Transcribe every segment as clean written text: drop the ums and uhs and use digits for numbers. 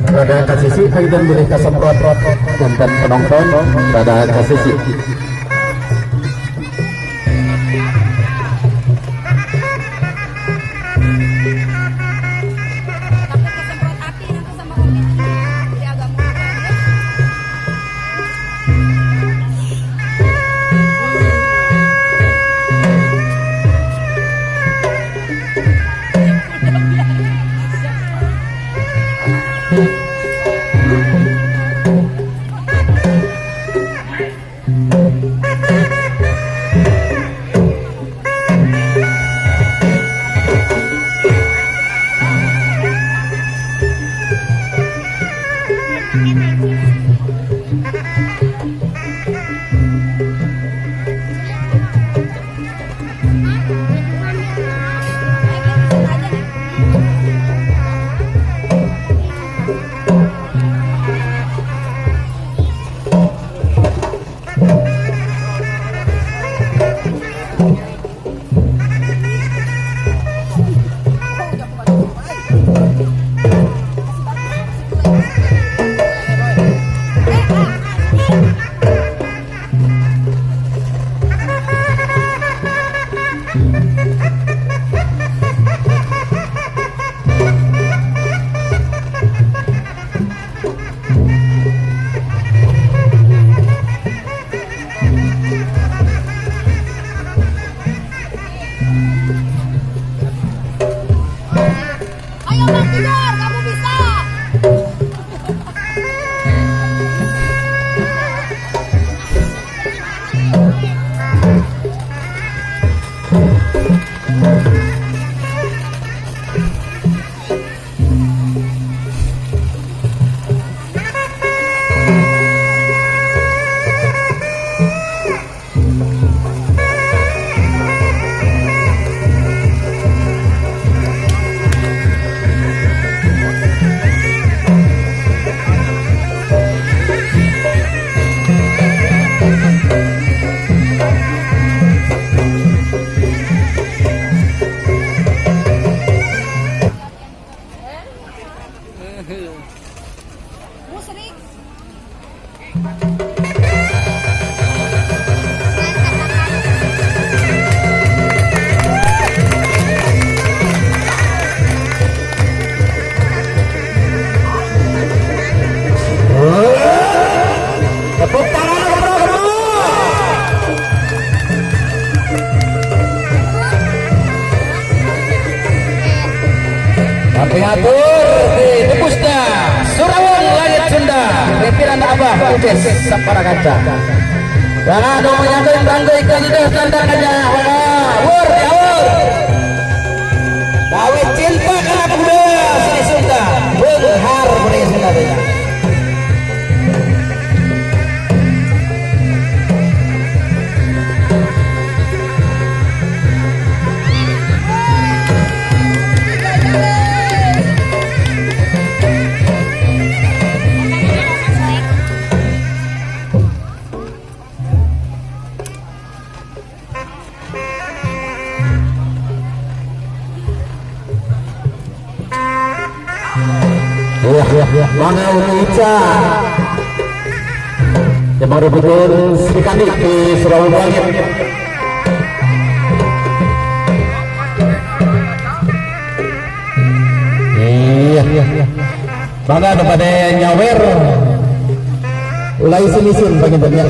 Pada kasisi dan mereka semprot dan penonton pada kasisi. Sapara kaca. Jangan dong menyangkut bangkai ke itu standar aja. Wur, ya wur. Dawit cinta karena muda sini Sunda. Mana Unica yang baru betul Sri Kandi di Surabaya. Bangga kepada nyawer ulai sinisin bagi banyak.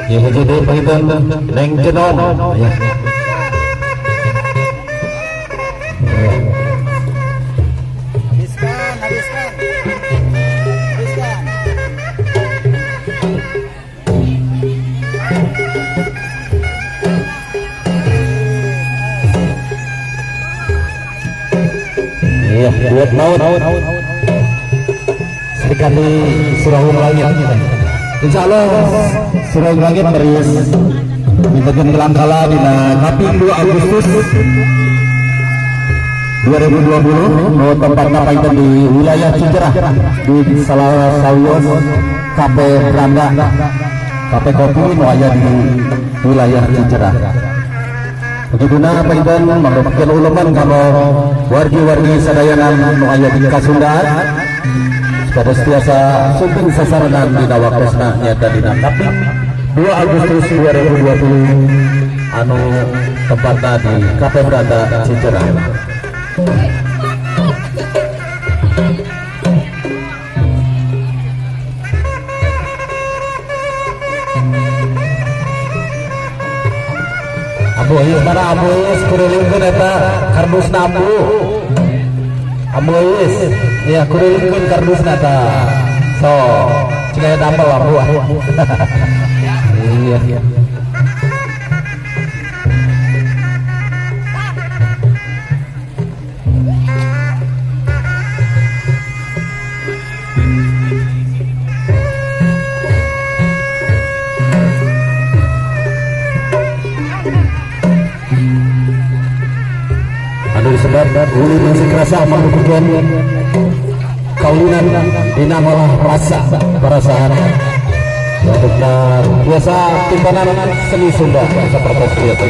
Ya jadi pengitan neng jenon ya. Habiskan. Iya, buat laut. Sekali surau langit. Insya Allah surau langit merius dibagian kelangkala di Kaping 2 Agustus 2020 mau tempat apa di wilayah Cicerah di salah Sawios Kafe Branda Kafe Kopi mau aja di wilayah Cicerah. Begituna apa itu merupakan ulaman kalau wargi-wargi sadayanan mau aja di Kasundaan pada setiasa sumping sasaran di Nawakesna nyata di Kaping 2 Agustus 2020 anu tempatnya di Kafe Branda Cicerah. Amois para amois kurilingkeun eta kardusna ambu. Amois ya kurilingkeun kardusna eta. So, cina dampel ambu. Iya. Sebab ulu masih kerasa mengukuhkan kaulinan dinamalah rasa perasaan benar biasa timpanan seni Sunda seperti itu.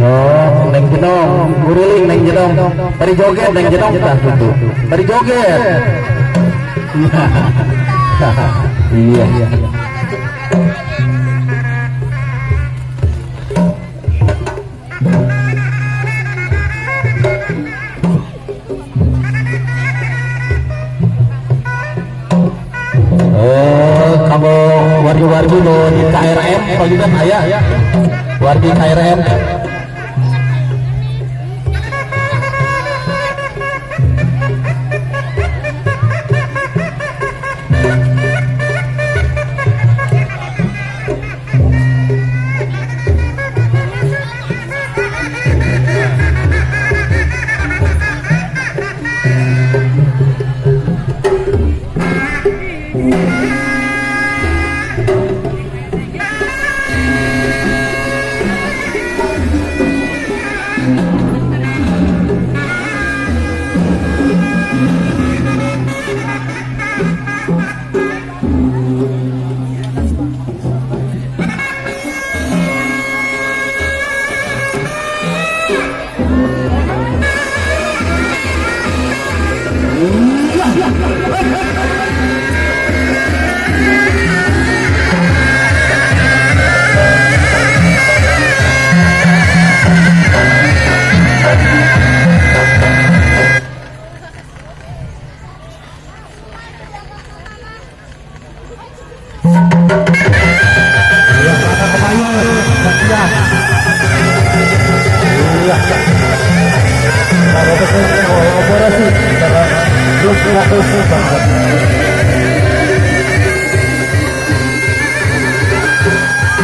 Oh, neng jenong, guriling neng jenong, dari joget neng jenong kita gitu, dari joget. Iya. Kamu wargi-wargi lo di KRM, pagi kan ayah, wargi KRM. Ya, bagus banget.